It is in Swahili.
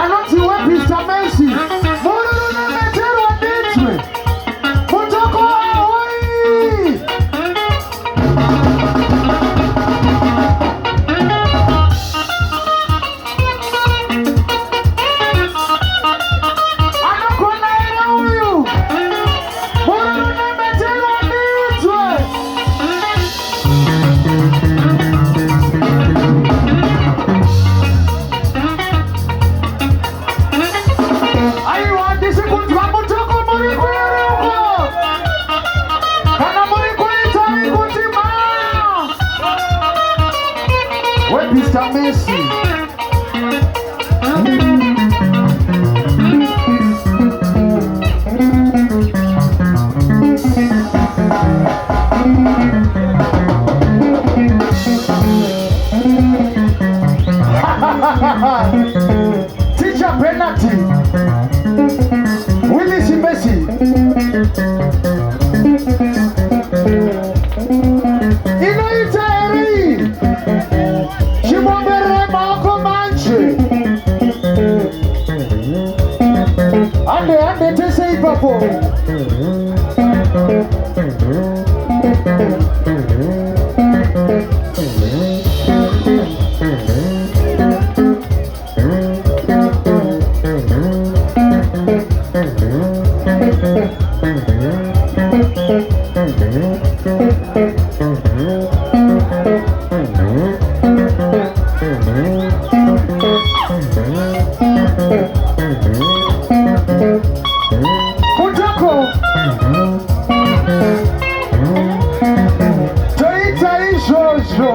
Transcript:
Anoti Webster Mesi. Mururu na meterwa ditwe. Mutoko hoi. Anakona ere huyu. Mururu na meterwa ditwe. Webster Mesi. Teacher penalty. Webster Mesi. Ande tese ipapo. Mutoko. Toita ishojo.